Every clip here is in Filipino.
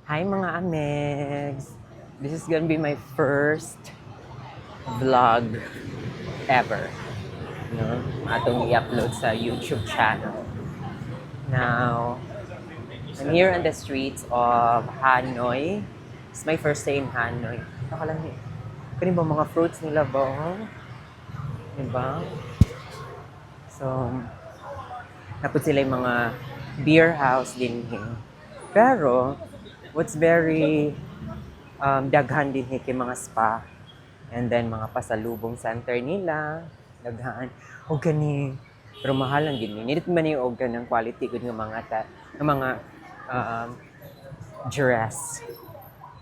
Hi mga Amegs! This is gonna be my first vlog ever. No? Atong i-upload sa YouTube channel. Now, I'm here on the streets of Hanoi. It's my first day in Hanoi. Nakalang kani ba mga fruits nila ba? Diba? So, napod sila yung mga beer house din here. Pero, what's very daghan din kay mga spa. And then mga pasalubong center nila, daghan. O gani, pero mahal lang gini. Nindot man yung og ng quality gud nga mga um, dress,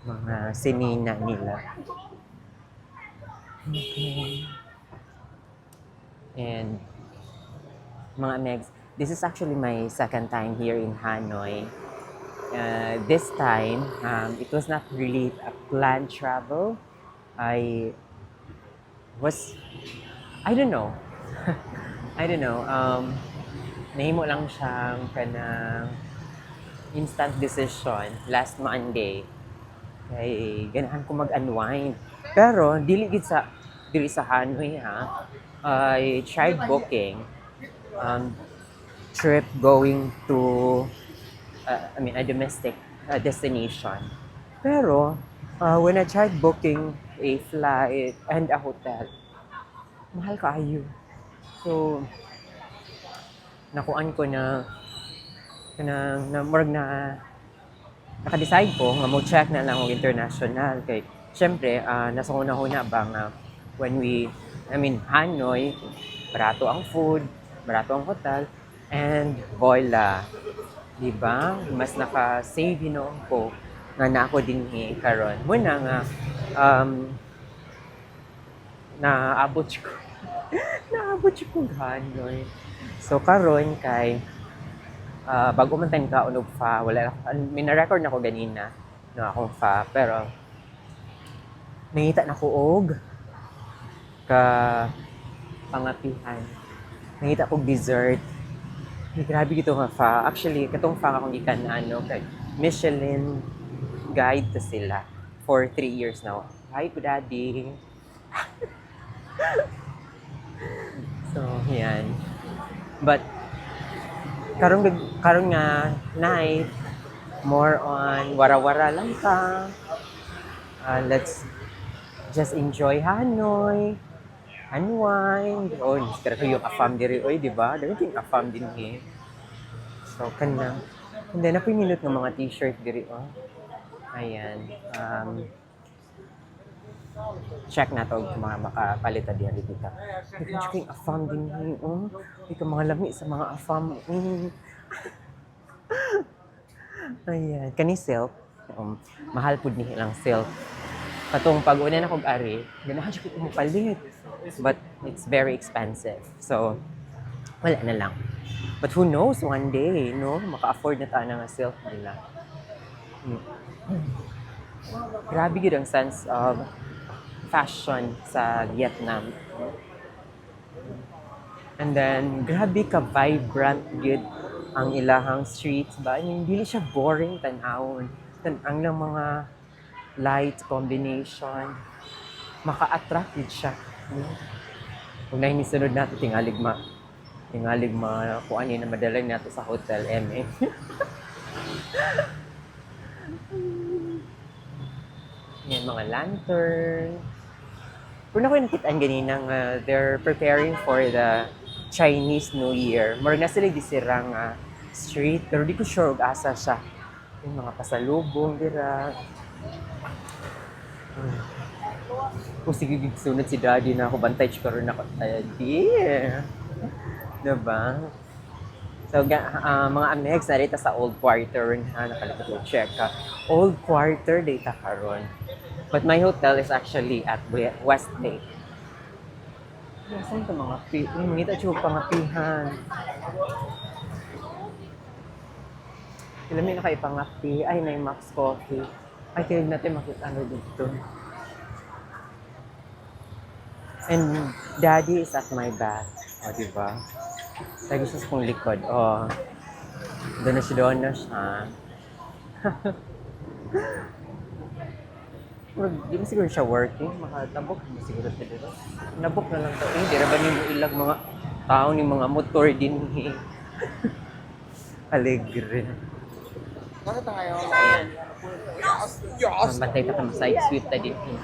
mga sinina nila. Okay. And mga Megs, this is actually my second time here in Hanoi. This time, it was not really a planned travel. I was, I don't know. I don't know. Nahimo lang siyang kanang instant decision last Monday. Kay ganahan ko mag-unwind. Pero dili sa Hanoi ha. I tried booking trip going to a domestic destination. Pero when I tried booking a flight and a hotel, mahal kaayo. So nakuan ko na murag na naka-decide ko nga mo check na lang og international kay syempre nasa una-una ba nga Hanoi, barato ang food, barato ang hotel, and voila, di ba? Mas naka-save ko nga na ako din karon. Muna nga naabot ko naabot ko Hanoi. So karon kay bago man tayo kaunog fa, wala mina-record na ko ganina no akong fa, pero nangita na ko og ka pangapihan. Nangita ko dessert. Grabe gito nga fa. Actually, katong fa akong gikan kay Michelin guide to sila for 3 years now. Hi ko daddy. So, yan. But karon nga night more on wara-wara lang ka. Let's just enjoy Hanoi, unwind. Oh, kaya ko yung afam diri oy, di ba? Dami king afam din he. So kana. And then apoy minute ng mga t-shirt diri oh. Ayan. Check na to kung mga makapalita diyan dito ta. Ikaw king afam din he oh. Ikaw mga lami sa mga afam. Ayan, kani silk. Mahal pud ni lang silk. Katong pag-una na kog ari, ganahan siya ko palit. But it's very expensive. So, wala na lang. But who knows, one day, no? Maka-afford na tayo ng silk nila. Grabe yun ang sense of fashion sa Vietnam. And then, grabe ka vibrant yun ang ilahang streets ba? I mean, hindi siya boring tanawon. Ang lang mga light combination, maka-attract yun siya. Kung na hinisunod natin, tingalig kung ano na madalang natin sa hotel, Yan, mga lantern. Kung ako nakitaan ganinang they're preparing for the Chinese New Year. More na sila disirang street, pero di ko sure asa siya. Yung mga pasalubong, dira. Kung sige sunod si daddy na ako, bantay siya karoon ako, daddy. Diba? So, mga amex, narita sa old quarter na nakalimutan ko check ka. Old quarter, data karon. But my hotel is actually at West Bay. Saan ito mga mangita siya pangapihan. Ilan may nakaipangapi. Ay, may Max Coffee. Ay, tinig natin makita dito. And daddy is at my back. O, diba? Lagi siya sa kong likod. O, doon na siya. Di na siguro siya working. Makatabok na siguro siya dito. Nabok na lang to. Di ra ba ni mo ilag mga tao ni mga motor din eh. Alegre. Bakit tayo? Ayan. Bantay ka sa side sweep ta din eh.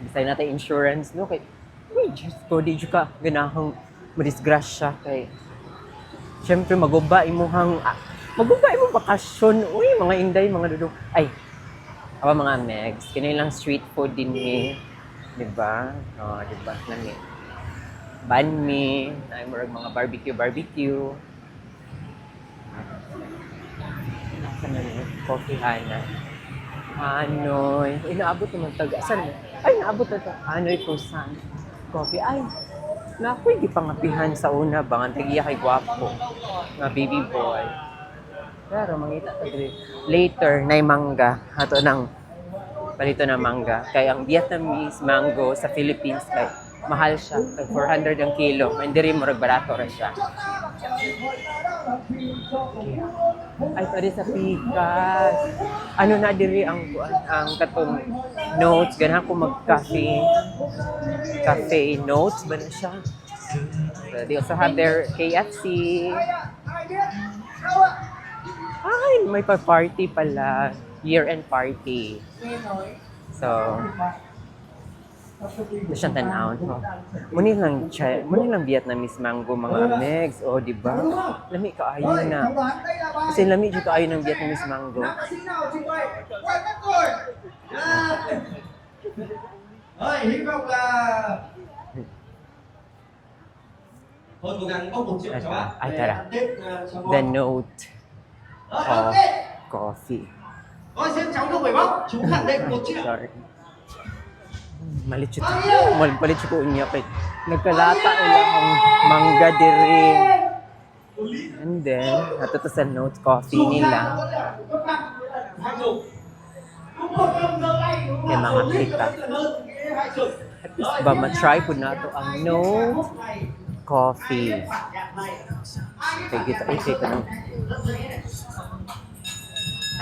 Bisay natin insurance no kay uy, Diyos ko, di ka ganahang madisgrasya kay syempre maguba imong bakasyon. Uy, mga inday, mga dudong. Ay, awa mga megs, kini lang street food din eh. Diba? Oh, diba? Nami. Banh mi, ay mga barbecue. Nasa na yun? Coffee Hana. Hanoy. Uy, naabot naman taga. Saan? Ay, naabot na ito. Hanoy Croissant. Coffee. Ay, naku, hindi pangapihan sa una. Bangan tagiya kay Guwapo. Nga baby boy. Pero mangita ta diri. Later, na mangga. Ato nang palito na mangga. Kaya ang Vietnamese mango sa Philippines, kay mahal siya. Kay 400 ang kilo. Hindi rin mo barato rin siya. Ay, pwede sa pikas. Ano na diri ang katong notes. Ganahan ko mag-cafe. Cafe notes ba na siya? So, they also have their KFC. Ay, may pa-party pala. Year-end party. So, ito siyang tanawon ko. Muni lang Vietnamese mango mga megs. O, di ba? Lami kaayo na. Kasi lami dito kaayo ng Vietnamese mango. hy vọng là thôi cố gắng bốc 1 triệu cho bạn Ay, để tara. ăn Tết cho The ngon. note Rồi, of ok. coffee. Rồi xin cháu không phải bóc, chú khẳng định 1 triệu. Sorry. Malit ko unya kay nagkalata lang ang mangga diri. And then, ato to sa note coffee nila. Kay mga pita. At least ba ma-try po na to ang note coffee. Kaya kita, kaya ko nang.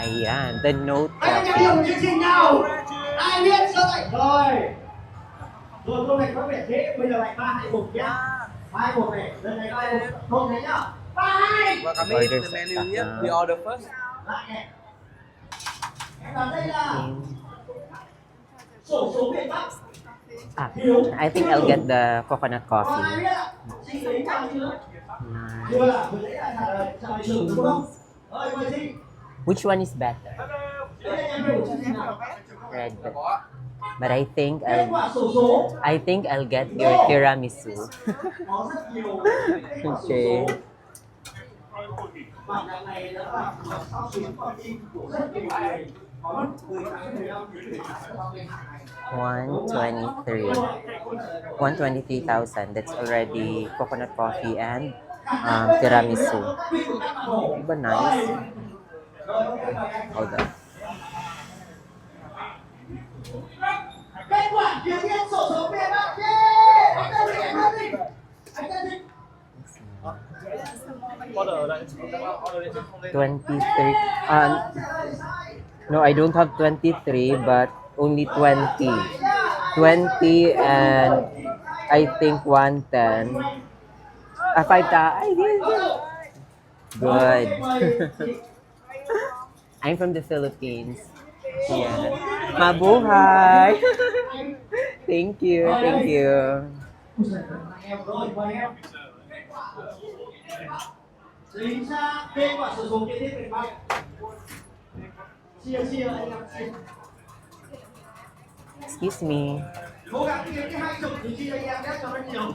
Ayan, the note Anh em coffee. hiểu chương trình nào? Ai biết sơ lệnh rồi. Rồi câu này có vẻ dễ, bây giờ lại 3 2 1 nhá. 3 2 1 này, lần này 3 2 1. Không thế nhá. 3 2. Welcome in the menu here. We order first. Lại này. Em vào đây là sổ số miền Bắc. I think I'll get the coconut Còn ai coffee. biết ạ? Chị lấy chào chưa? Nice. Chưa là vừa lấy là chào lịch sử đúng không? Rồi mời chị. Which one is better? Đây là em hiểu chương trình nào? Red. But I think Kết quả sổ số. I'll get your tiramisu. Có rất nhiều kết quả sổ Okay. số. Bản nhạc này đã là sau chuyến con tim của rất nhiều người. Có mất 10 tháng 15 chuyến để trả cho bên hàng này. 123,000. That's already coconut coffee and tiramisu. Diba nice? Hold on. Kết quả kiểm nghiệm sổ số miền Bắc. Yeah! Anh tên gì? Anh tên gì? Anh tên gì? Order lại. Order lên không lên. 23. No, I don't have 23, but only 20. 20 and I think 110. 5 I did. Good. I'm from the Philippines. Yeah. Mabuhay! Thank you. Em rồi, mời em. Chính xác, kết quả sử dụng kiến thiết miền Bắc. Chia anh em chia. Excuse me. Cố gắng kiếm cái 20 thì chia anh em nhé cho nó nhiều.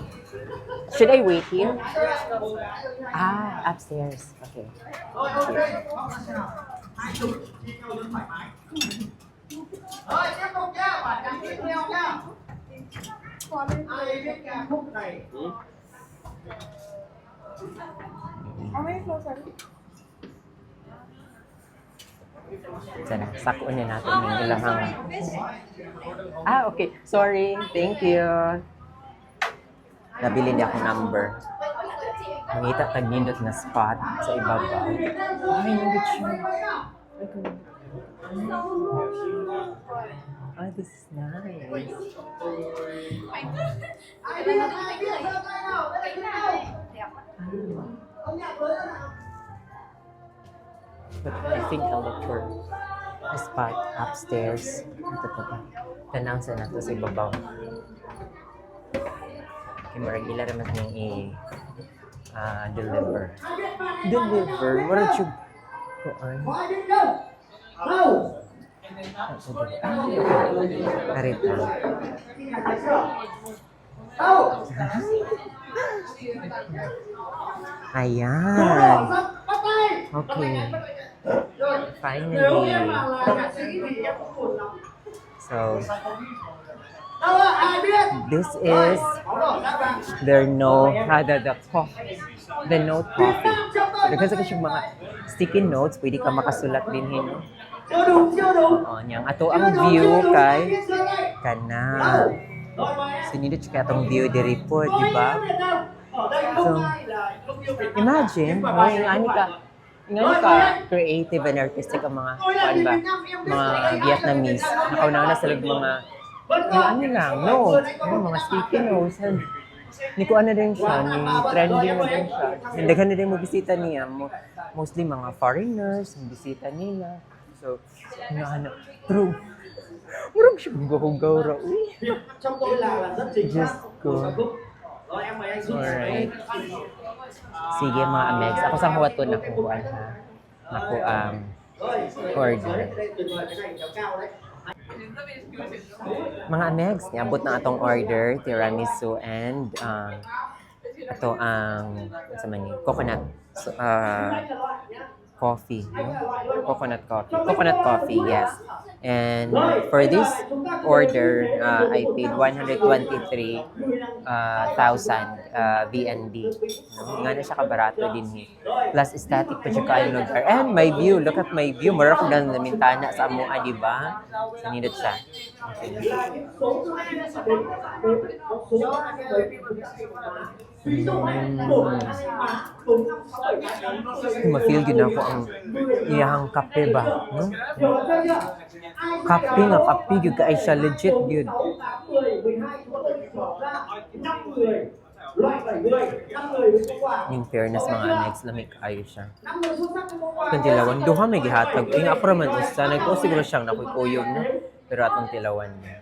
Should I wait here? Một cái thôi nhá. Upstairs. Okay. Rồi ok, họ là nào? 20 chia nhau cho thoải mái. Rồi tiếp tục nhá, bản nhạc tiếp theo nhá. Ai biết ca khúc này? Sana, sakuan na natin yung ilahang. Okay. Sorry. Thank you. Nabili niya akong number. Mangita tag nindot na spot sa ibabaw. Ay, nindot siya. Oh, this is nice. Ai biết giơ tay nào, đây là ông nhạc lớn nào. But I think I'll look for a spot upstairs. Ito pa ba? Announce na to sa ibabaw. Okay, marag ila naman niyang deliver. Deliver? What did you... Kuan? Có ai biết không? Đâu? Narita. Đâu? Ayan. Bắt tay. Okay. Nếu em Finally. mà là nhạc sĩ thì em cũng buồn lắm. So, Đâu ạ? Ai biết? this is Áo đỏ da vàng. their the coffee. The note coffee. So, kasi yung mga sticky notes, pwede ka makasulat din no? Chưa đúng, chưa đúng. Oo, niyang ato ang view kay kana. Sinidot siya atong view diri po, di ba? So, imagine, ingani ka creative and artistic ang mga kuan ba? Mga Vietnamese. Nakauna na sila mga ano lang, notes, mga sticky notes. Ni ko ano din siya, ni trending na din siya. Daghan na din mo bisita niya. Mostly mga foreigners, ang bisita nila. So, ano, true. Murag siya hugaw-hugaw ra. Uy. Trong tôi là rất chính xác. Just go. Rồi em mời anh giúp. Alright. Sige mga amegs. Ako sa huwat ko nakuhaan ha. Naku order. Tuyệt vời, cái này kéo cao đấy. Mga amegs, niabot na atong order, tiramisu and ato ang sa mani, coconut coffee, no? Coconut coffee, yes. And for this order, I paid 123,000 VND. No? Nga na siya kabarato din. Plus static pa siya kayo lugar. And my view, look at my view. Mura ko lang na mintana sa amoa, di ba? Sinidot siya. Okay. Ma-feel yun ako ang iyahang kape ba? No? Kape nga, kape yun ka ay siya legit yun. Yung fairness mga next lamig kayo siya. Itong tilawan, duha may gihatag. Yung ako naman, sanay ko siguro siyang nakukuyog na. Pero atong tilawan niya.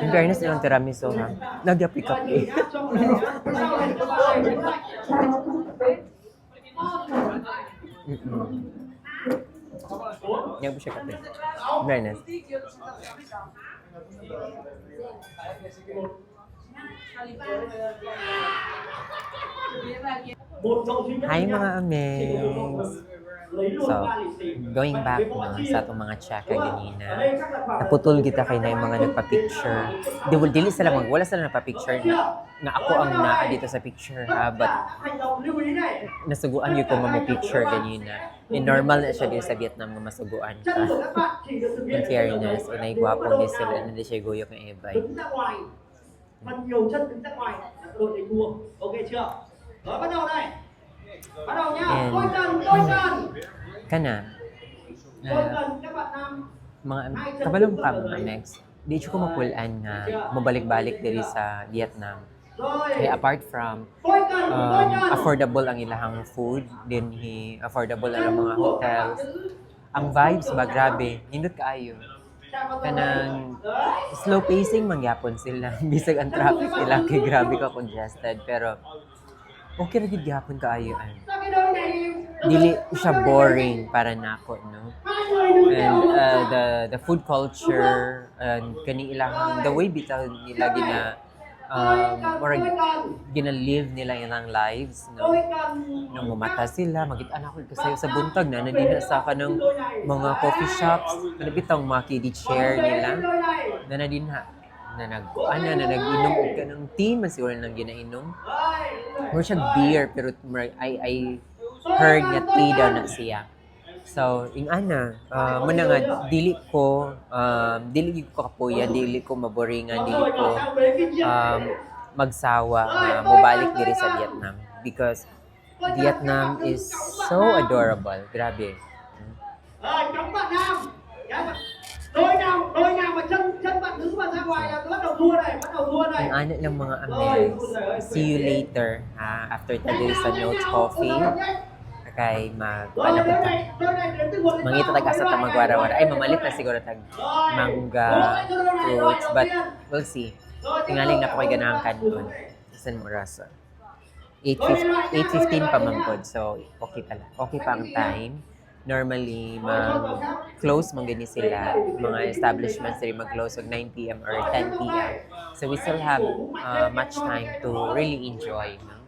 In fairness nilang tiramisu ha. Nagyapi-kapi. Yang po siya kape. In fairness. Hi mga amings! So, going back na sa itong mga tsaka ganina, naputol kita kay na yung mga nagpa-picture. Dili sila wala sila nagpa-picture na ako ang naa dito sa picture ha, but nasuguan yung kung picture ganina. Normal na siya din sa Vietnam na masuguan ka. In fairness, inay gwapong din sila, hindi siya guyok ng ebay. Phần nhiều chân đứng ra ngoài là đội này thua. Ok chưa? Rồi bắt đầu này. Bắt đầu nhá. Đôi cần. Kana. Đôi cần các bạn nam. Mga kabalong ka mga next. Di ko mapulaan nga mabalik-balik diri sa Vietnam. Kaya apart from affordable ang ilahang food, din affordable ang mga hotels. Ang vibes ba grabe, nindot kaayo. Kanang slow pacing mangyapon sila. Bisag ang traffic nila kay grabe ka congested, pero okay ra gid gyapon kaayo ay. Dili siya boring para nako, no? And the food culture and kani ilang the way bitaw nila gina-live nila ilang lives, no? Nung mamata sila, magit-anak ko kasi sa buntag na nandina sa kanang mga coffee shops, kanabitang mga kiddie chair nila, na nandina, na nag-inom og kanang tea, man siguro nang ginainom. More siya beer, pero I heard nga tea daw na siya. So, ing ana, muna nga, dili ko kapuya, dili ko maboringan, dili ko magsawa na mobalik diri sa Vietnam. Because Vietnam is so adorable. Grabe. Chống bạn Nam. Đôi nào mà chân bạn đứng mà ra ngoài là bắt đầu thua này, bắt đầu thua này. Ang ano ng mga amegs. See you later, ha? After tayo sa Notes Coffee. Kay mangita taga sa tamagwara-wara. Ay, mamalit na siguro tag mangga, fruits. But, we'll see. Tingaling na po kayo ganahan kanon. Isan mo rasa. 8:15 pa mangkod. So, okay pala. Okay pa ang time. Normally, mag-close mong gani sila. Mga establishments rin mag-close of 9 p.m. or 10 p.m. So, we still have much time to really enjoy. No?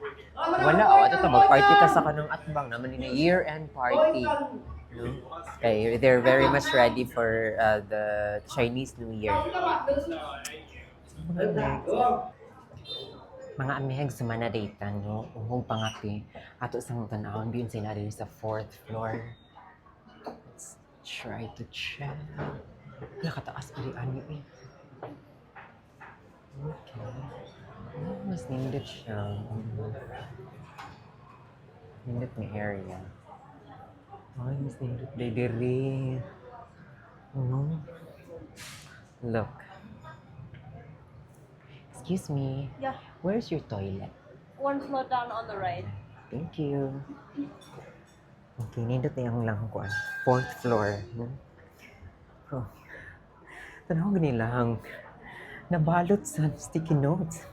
Wala, ito mag-party ka sa kanong atbang naman na year-end party. No? Okay, they're very much ready for the Chinese New Year. Mga amihag sa manadaytan, no? Uhong pangapi. Ato sang tanawon, biyun sila rin sa 4th floor. Let's try to check. Nakataas pa rin ani eh. Okay. Mas nindot siya. Nindot may area. Ay, mas nindot diri. Look. Excuse me. Yeah, Where's your toilet? 1 floor down on the right. Thank you. Okay, nindot na yung lang ko. 4th floor. Oh. Tanaw lang. Nabalot sa sticky notes.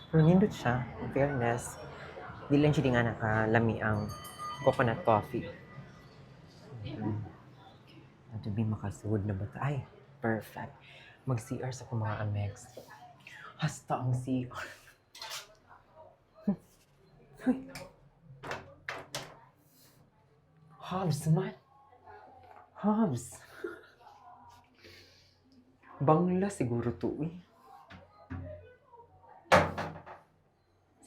Pero nindot siya. In fairness, di lang siya nga nakalami ang coconut coffee. To be makasuod na bata. Ay, perfect. Mag-CR sa kong mga amegs. Hasta ang CR. Hobbs man. Hobbs. Bangla siguro to eh.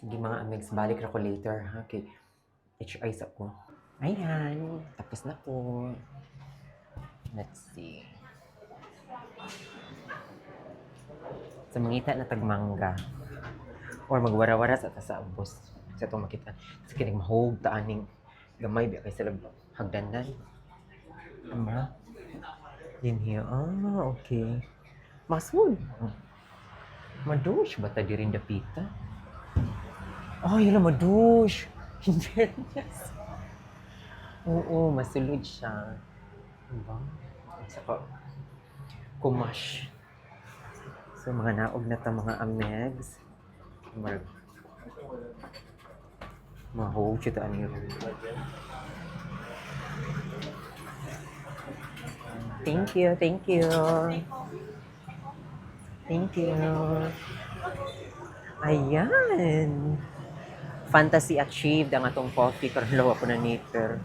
Sige mga amegs, balik na ko later ha. Okay. HIs ako. Ayan, tapos na po. Let's see. Sa mangita na tagmangga. Or magwara-wara sa tasabos. Sa itong makita. Sa kinig mahog taaning gamay biya kay sila hagdanan. Ama. Din here. Ah, okay. Masud. Madush ba ta dirin dapita? Oh, yun na madush. Hindi. Oo, masulod siya. Diba? Saka, kumash. So, mga naog na ta mga amegs. Mahog siya taan yun. Thank you, thank you. Thank you. Ayan. Fantasy achieved ang atong coffee. Karalawa ko na nipper.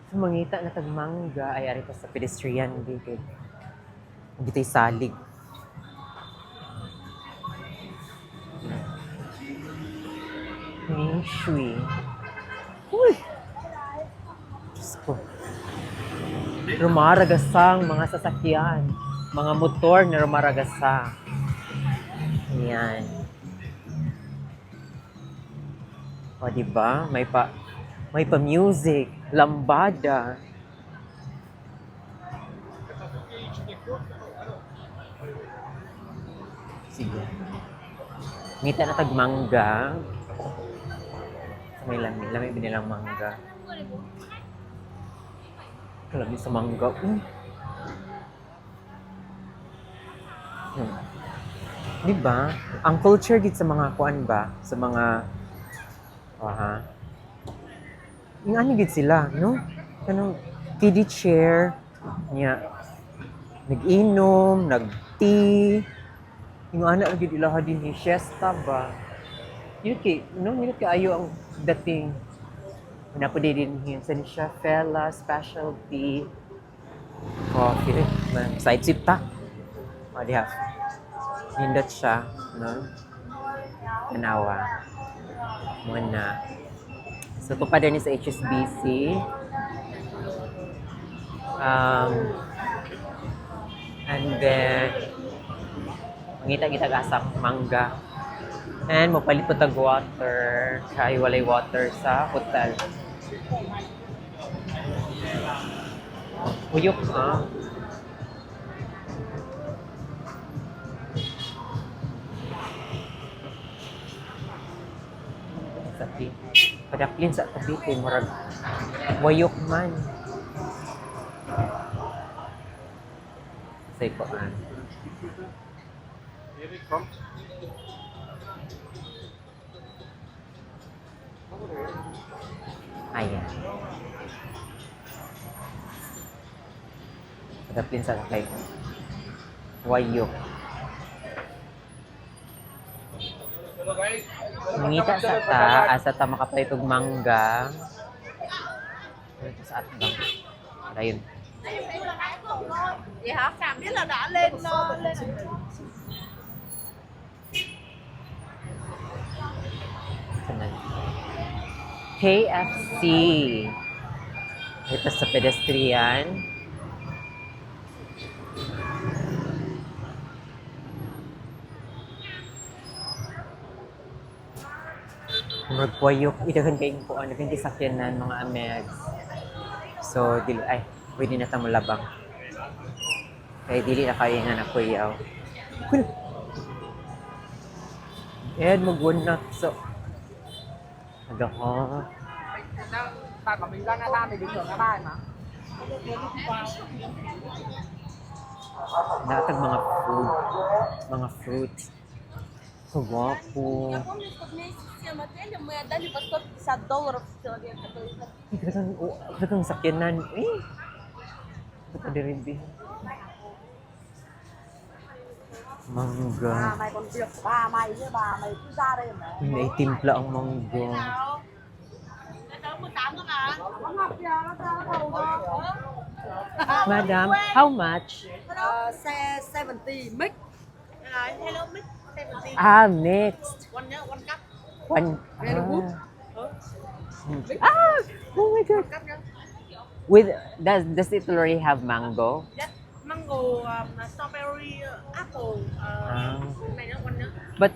Sa mangita na tagmangga ay ari pa sa pedestrian dito. Dito'y salig. Nishui. Uy! Diyos ko. Rumaragasang mga sasakyan. Mga motor na rumaragasa. Ayan. O, diba? May pa music, lambada. Sige. Ngita na tagmangga. May lami binilang mangga. Lami sa mangga. Diba? Ang culture gid sa mga kuan ba? Sa mga yung ano gid sila, no? Kanang kiddie chair, niya, nag-inom, nag-tea, yung anak gid ilaha din ni siesta ba? Yun kayo ang dating. Napudi din yun sa siya, Fella, specialty, coffee, side sip ta. O, diha. Nindot siya, no? Tanawa. Muna. So, ito pa din sa HSBC. And then, mangita-kita asang mangga. And mapalit po tag water. Kaya walay water sa hotel. Uyok ha. Sabi, padaplin sa tabi kay murag wayok man. Say ko an. Ayan. Padaplin sa kay wayok. Mangita sa ta, asa ta makapay tog mangga. Ito sa atbang. Ayun. Vậy hả? Cảm biết là đã lên lên. KFC. Ito sa pedestrian. Magwayok, idagan kayo po, naging sakyanan mga amegs. So, dili, ay, pwede na tamo labang. Kaya dili na kayo nga nakuyaw. Ayan, magwanat. So, aga ko. Bạn của mình ra Nga Tam thì bình thường Nga Ba mà. Natag mga food. Mga fruits. Kagwapo. Я помню, что вместе с тем отелем мы отдали по $150 человека. То есть Kadang sakyanan. Eh. Ito pa din rin. Mangga. Mày còn việc của bà mày chứ bà mày cứ ra đây mà. May timpla ang mangga. Nó ngọc kìa, nó ra nó đầu đó. Madam, how much? 70 mix. hello Miss 17. Next. One nhá, one cup. One. Very good. Oh my God. With does it already have mango? Yes, mango, strawberry, apple. Này nó one nhá. But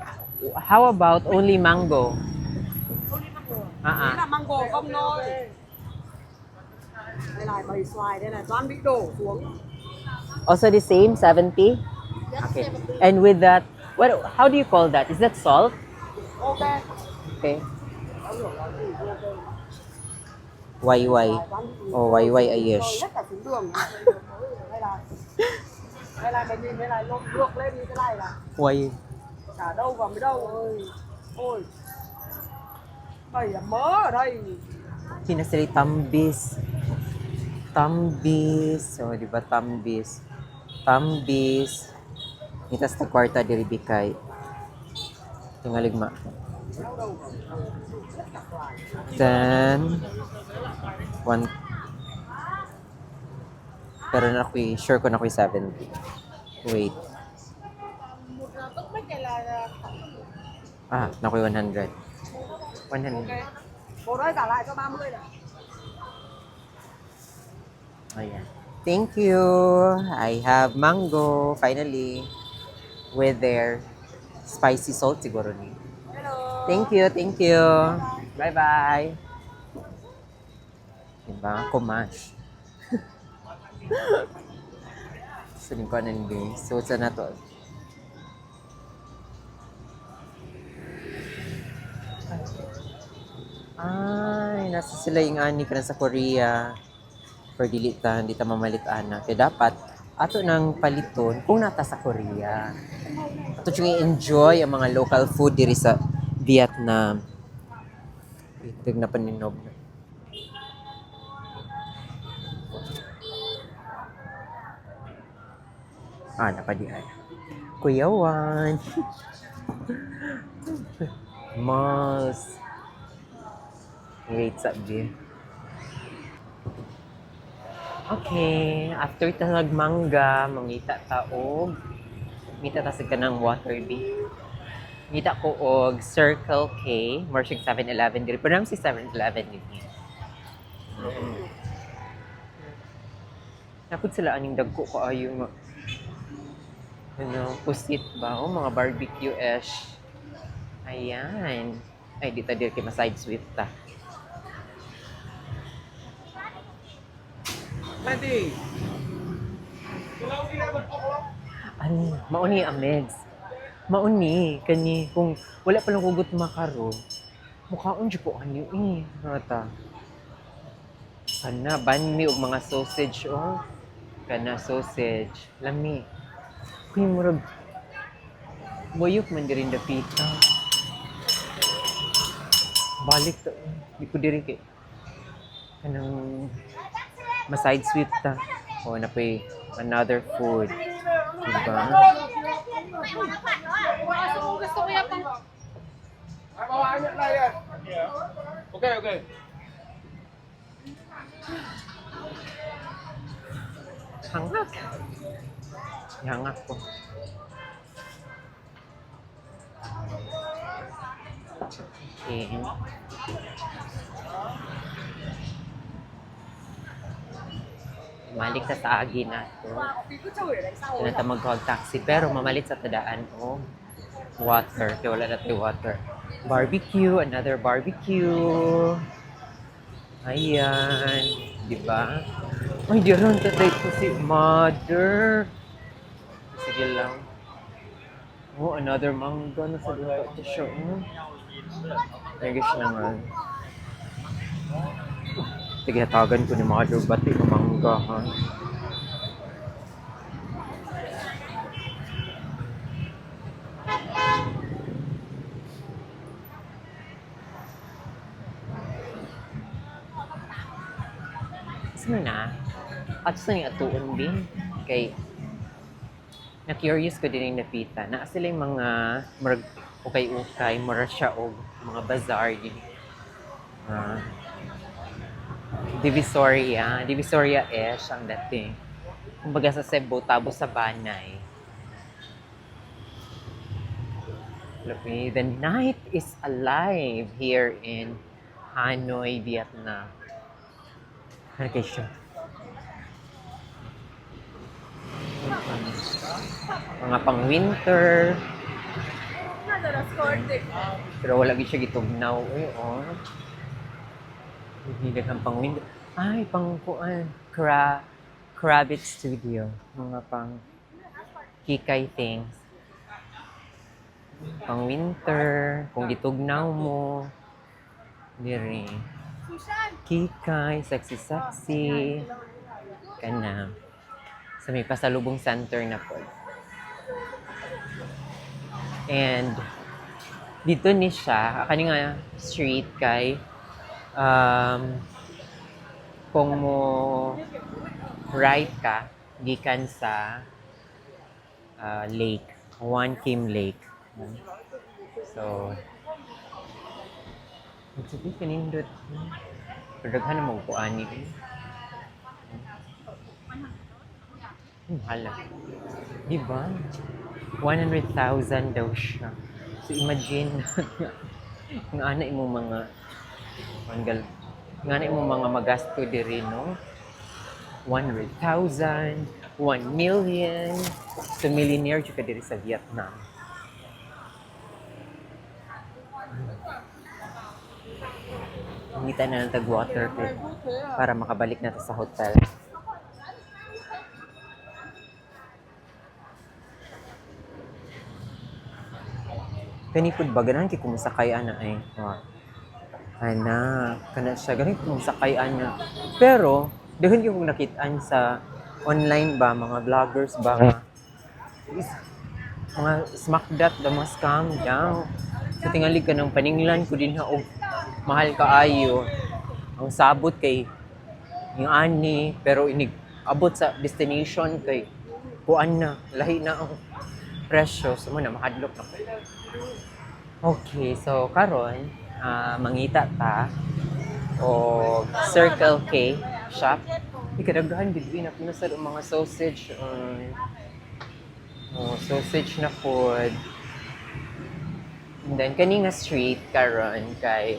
how about only mango? Only mango. Thế là mango không thôi. Đây là bầy xoài, đây là toàn bị đổ xuống. Also the same 70? Yes, Okay. 70. And with that, how do you call that? Is that salt? Ok. Okay. YY. Oh, YY Ayesh. Hết cả xuống đường. Đây là mày nhìn đây này, nó ngược lên như thế này là Y. chả đâu vào mới đâu ơi. Ôi. Bầy mớ ở đây. Kinasili tambis. Tambis. Oh, di ba tambis? Tambis. Itas na kwarta diri bikay. Tingaligma. Then, one. Pero sure ko na ako'y 70. Wait. Một bức bách này là Nako'y 100. 100. Bộ đấy trả lại cho 30 này. Ayan. Thank you. I have mango, finally, with their spicy salt siguro ni. Hello. Thank you, thank you. Bye-bye. Diba? Kumash. Sunin ko nandiyo. So, saan na to? Ay, nasa sila yung ani ka na sa Korea. For dili ta mamalitan na. Kaya dapat, ato nang paliton kung nata sa Korea. Ato yung enjoy ang mga local food diri sa Vietnam. Itig na paninob na. Napadiay. Kuya Juan. Malls. Wait, sabi. Okay, after ta nagmangga, mangita ta og ngita ta sa kanang water bee. Ngita ko og Circle K, more siyang 7-Eleven diri. Pero naman si 7-Eleven din. Napod sila aning dagko ko ayo nga. Ano, pusit ba? O mga barbecue-ish. Ayan. Ay, dito dito kay ma-side sweep ta. Pwede. Ano, mauni ang meds. Mauni, kani, kung wala pa lang hugot makaron, mukhaon dyan ko ano Nata. Sana, banmi og mga sausage, oh. Kana sausage. Lami. Kuya murag, boyok man dirin dapita. Balik to. Di ko diri kay. Kanang, ma-side sweep ta. O, napay another food. Diba? Gusto ko yung Ay, bawaan niya na yan. Okay, okay. Hangak. Hangak ko. Okay. Malik ta sa agi na to. Tinata mag-call taxi pero mamalit sa tadaan o water. Kaya wala na tayo water. Barbecue, another barbecue. Ayan. Diba? Ay, di rin tatay ko si mother. Sige lang. Oh, another mangga na sa lupa ito siya. Nagis naman. Sige, hatagan ko ni mother. Bati ng mangga, ha? Saan na? At saan yung atuon din? Kay, na-curious ko din yung napita. Na sila yung mga ukay-ukay, mura siya o mga bazaar din. Divisoria. Divisoria-ish ang dating. Kumbaga sa Cebu, tabo sa Banay. Look, the night is alive here in Hanoi, Vietnam. Okay, sure. Mga pang-winter. Pero wala gid siya gitugnaw. Uy, oh. Hindi ang pang-winter. Ay, pang-kuan. Krabbit Studio. Mga pang kikay things. Pang-winter. Kung gitugnaw mo. Diri. Kikay, sexy. Kana. Sa may pasalubong center na po. And dito ni siya, kani nga street kay kung mo right ka, gikan sa lake, One Kim Lake. So, sige, kanindot. Pagdaghan na magpuan ni. Hala. Diba? 100,000 daw siya. So, imagine, ng anay mo mga magasto diri, no? 100,000, 1 million. So, millionaire siya diri sa Vietnam. Umita na ng tag-water para makabalik na sa hotel. Kanipod ba? Ganahan kay kumusakay ana ay. Ana, kana siya. Ganahan kumusakay ana. Pero, dahan kong nakitaan sa online ba, mga vloggers ba, mga smackdat ba, mga scam daw. So, tingali ka ng paninglan ko din ha, mahal ka ayo. Ang sabot kay yung ani, pero abot sa destination kay kuan na, lahi na ang presyo. So, muna, makadlok na ko. Okay, so karon mangita ta o Circle K shop. Ikadaghan gid na pinasad ang mga sausage sausage na food. And then, kani nga street karon kay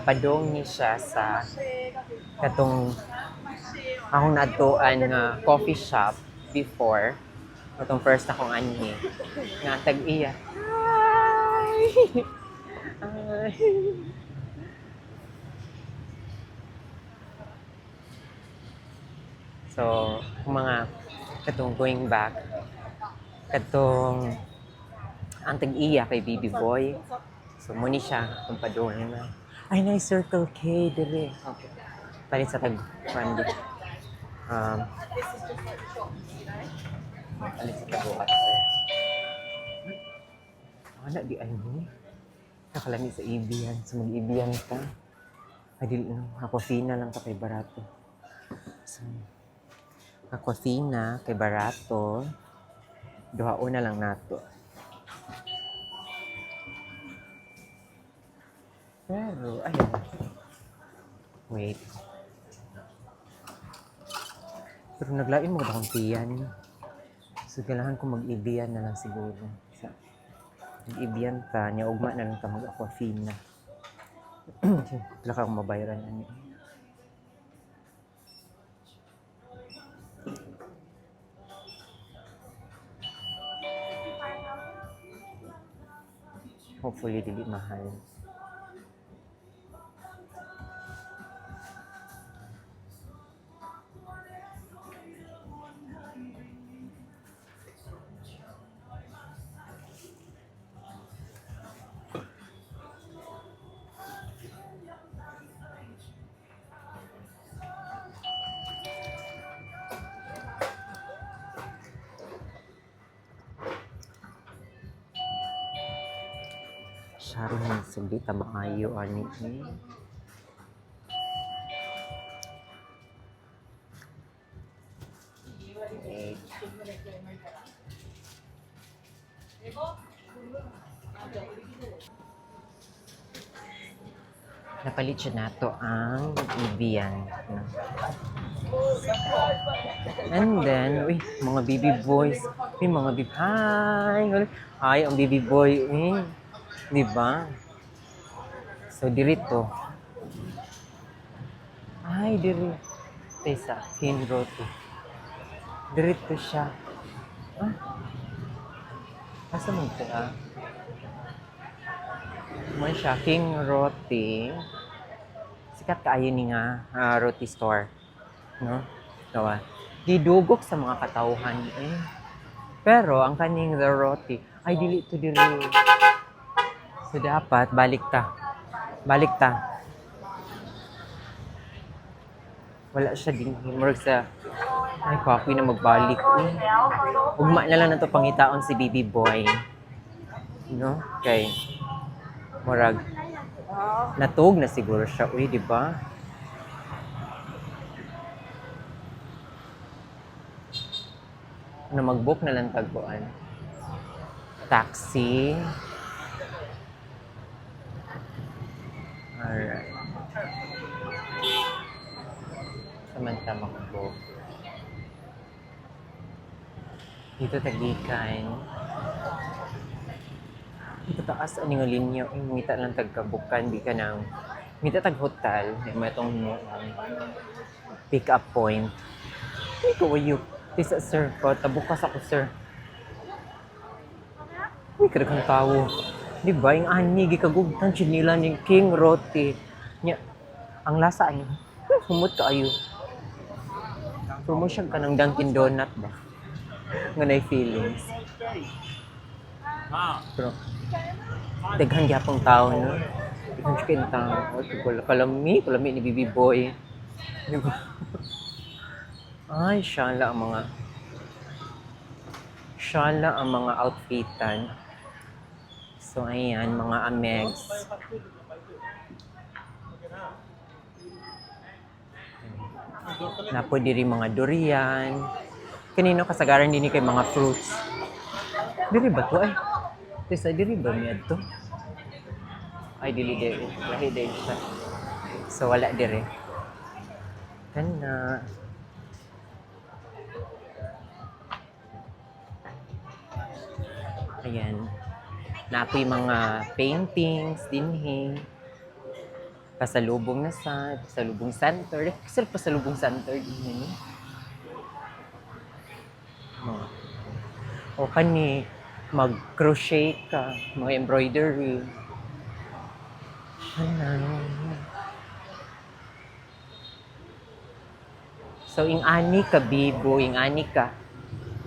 padong ni siya sa katong akong natuan nga coffee shop before. Katong first akong anhi. Nga tag-iya. Hi! Hi! So, kung mga katong going back, katong ang tag-iya kay Baby Boy. So, muni siya kung padung na. Ay, na Circle K, dire. Okay. Palit sa tag-fundy. Palit sa tag-bukas. Wala, di ay mo. Nakalami sa Ibian. So, mag-Ibian ka. Ay, di lang. Aquafina lang ka kay barato. So, Aquafina kay barato. Duhaon na lang nato. Pero, ayun. Wait. Pero naglain mo akong tiyan. So, kailangan ko mag-Ibian na lang siguro. Mag-Ibian ka, niya ugma na lang ka mag-Aquafina. Wala ka akong mabayaran na niya. Hopefully, dili mahal. Sharon ng sugita maayo ani eh. Napalit siya nato ang Ibian. And then, uy, mga baby boys. Uy, mga baby, hi! Hi, ang baby boy. Di ba? So, dirito. Ay, diri. Tesa, King Roti. Dirito siya. Ah? Asa mo ito, ah? May siya, King Roti. Sikat kaayo ni nga roti store. No? Gawa. Didugok sa mga katauhan eh. Pero, ang kaning the roti, ay dili to diri. So, dapat, balik ta. Balik ta. Wala siya din. Himorg sa, ay, kapoy na magbalik. Ugma na lang na to pangitaon si Baby Boy. No? Okay. Murag. Natug na siguro siya. Uy, di ba? Na mag-book na lang tagpuan. Taxi. Alright. Samanta mag-book. Dito tagikan. Dito taas ani nga linya. Ngita lang tagkabukan. Di ka nang ngita tag-hotel. May itong pick-up point. Ay, kawayo. Tisa, sir. Tabukas ako, sir. Uy, kadagang tao. Di ba? Yung ani, gikagugtan siya nila ng King Roti. Nya, ang lasa ay, humot ka ayo. Promotion ka ng Dunkin Donut ba? Nganay feelings. Pero, daghang gyapong tao, no? Daghang siya tao. Kalami ni Baby Boy. Di ba? Ay, syala ang mga outfitan. So, ayan, mga amegs. Napo diri mga durian. Kanino kasagaran din kay mga fruits. Diri ba to ay? Tesa, diri ba niya to? Ay, dili diri. Lahi diri siya. So, wala diri. Kana. Ayan. Napoy mga paintings dinhi. Pasalubong na sa pasalubong center. Kasi pasalubong center din ni. O kani mag-crochet ka, mga embroidery. Ano? So, ing ani ka bibo, ing ani ka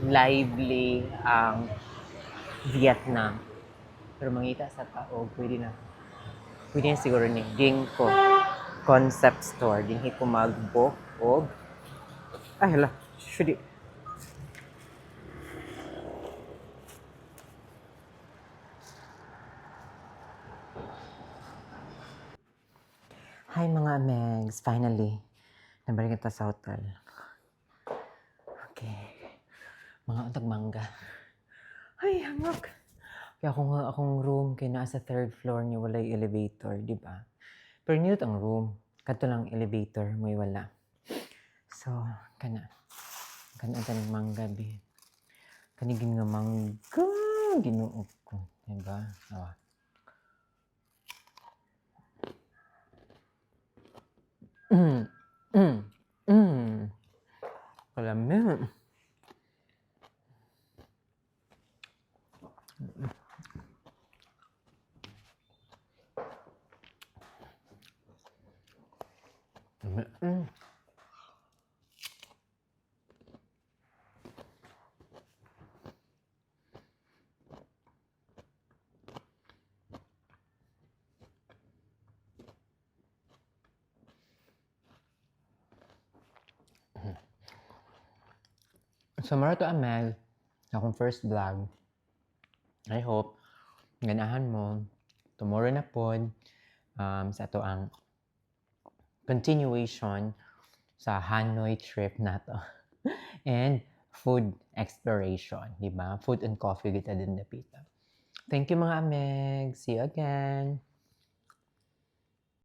lively ang Vietnam. Pero mangita sa tao, pwede na. Pwede na siguro ni Ginkgo concept store. Dinhi ko mag-book og ay hala, should Hi mga Megs, finally. Nabalik kita sa hotel. Okay. Mga untag mangga. Ay, hangak. Kaya akong room kay naa sa third floor niya walay elevator, di ba? Pero niyot ang room. Kadto lang elevator, may wala. So, kana tanong mangga bi. Kanigin nga mangga, ginuog ko, di ba? Oh. Kalami. So, mara to Amel, akong first vlog. I hope ganahan mo. Tomorrow na pod sa to ang continuation sa Hanoi trip na to. And food exploration, di ba? Food and coffee kita din napita. Thank you mga Ameg. See you again.